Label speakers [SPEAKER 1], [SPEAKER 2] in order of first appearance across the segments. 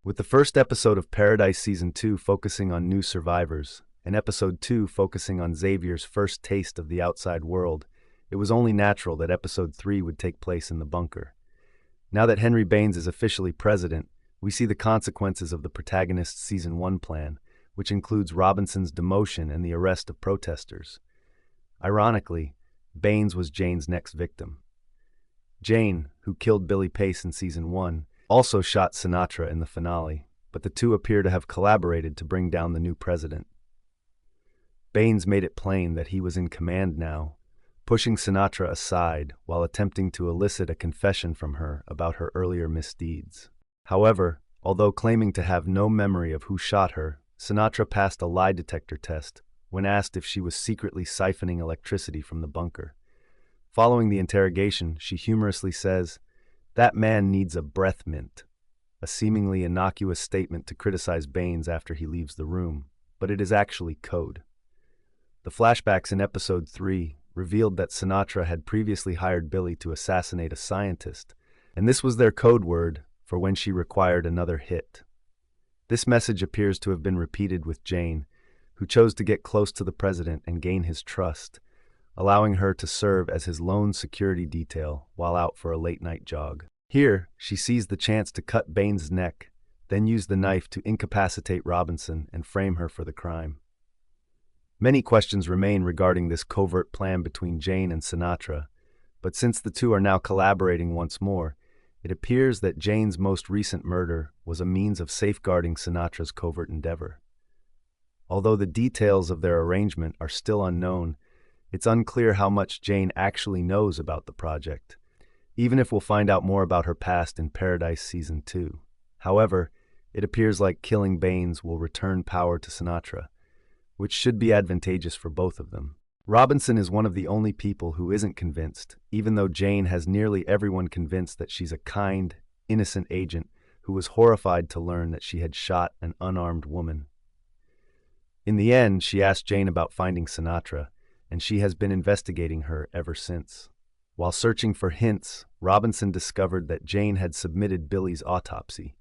[SPEAKER 1] with the first episode of Paradise Season 2 focusing on new survivors, and Episode 2 focusing on Xavier's first taste of the outside world. It was only natural that Episode 3 would take place in the bunker. Now that Henry Baines is officially president, we see the consequences of the protagonist's Season 1 plan, which includes Robinson's demotion and the arrest of protesters. Ironically, Baines was Jane's next victim. Jane, who killed Billy Pace in Season 1, also shot Sinatra in the finale, but the two appear to have collaborated to bring down the new president. Baines made it plain that he was in command now, pushing Sinatra aside while attempting to elicit a confession from her about her earlier misdeeds. However, although claiming to have no memory of who shot her, Sinatra passed a lie detector test when asked if she was secretly siphoning electricity from the bunker. Following the interrogation, she humorously says, "That man needs a breath mint," a seemingly innocuous statement to criticize Baines after he leaves the room, but it is actually code. The flashbacks in Episode 3 revealed that Sinatra had previously hired Billy to assassinate a scientist, and this was their code word for when she required another hit. This message appears to have been repeated with Jane, who chose to get close to the president and gain his trust, allowing her to serve as his lone security detail while out for a late-night jog. Here, she sees the chance to cut Baines' neck, then use the knife to incapacitate Robinson and frame her for the crime. Many questions remain regarding this covert plan between Jane and Sinatra, but since the two are now collaborating once more, it appears that Jane's most recent murder was a means of safeguarding Sinatra's covert endeavor. Although the details of their arrangement are still unknown, it's unclear how much Jane actually knows about the project, even if we'll find out more about her past in Paradise Season 2. However, it appears like killing Baines will return power to Sinatra, which should be advantageous for both of them. Robinson is one of the only people who isn't convinced, even though Jane has nearly everyone convinced that she's a kind, innocent agent who was horrified to learn that she had shot an unarmed woman. In the end, she asked Jane about finding Sinatra, and she has been investigating her ever since. While searching for hints, Robinson discovered that Jane had submitted Billy's autopsy.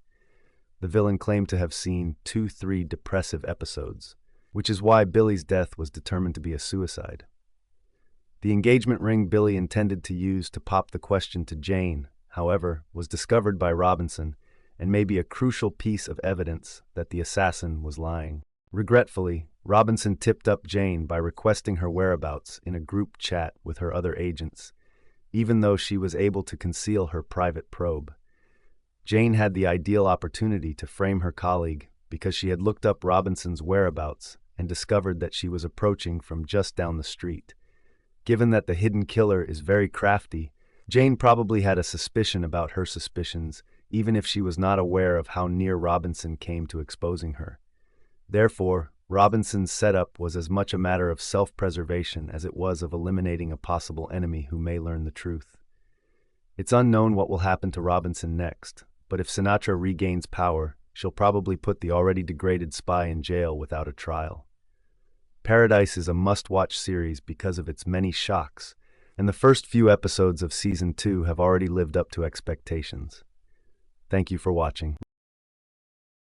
[SPEAKER 1] The villain claimed to have seen 2-3 depressive episodes, which is why Billy's death was determined to be a suicide. The engagement ring Billy intended to use to pop the question to Jane, however, was discovered by Robinson and may be a crucial piece of evidence that the assassin was lying. Regretfully, Robinson tipped up Jane by requesting her whereabouts in a group chat with her other agents, even though she was able to conceal her private probe. Jane had the ideal opportunity to frame her colleague because she had looked up Robinson's whereabouts and discovered that she was approaching from just down the street. Given that the hidden killer is very crafty, Jane probably had a suspicion about her suspicions, even if she was not aware of how near Robinson came to exposing her. Therefore, Robinson's setup was as much a matter of self-preservation as it was of eliminating a possible enemy who may learn the truth. It's unknown what will happen to Robinson next, but if Sinatra regains power, she'll probably put the already degraded spy in jail without a trial. Paradise is a must-watch series because of its many shocks, and the first few episodes of Season 2 have already lived up to expectations. Thank you for watching.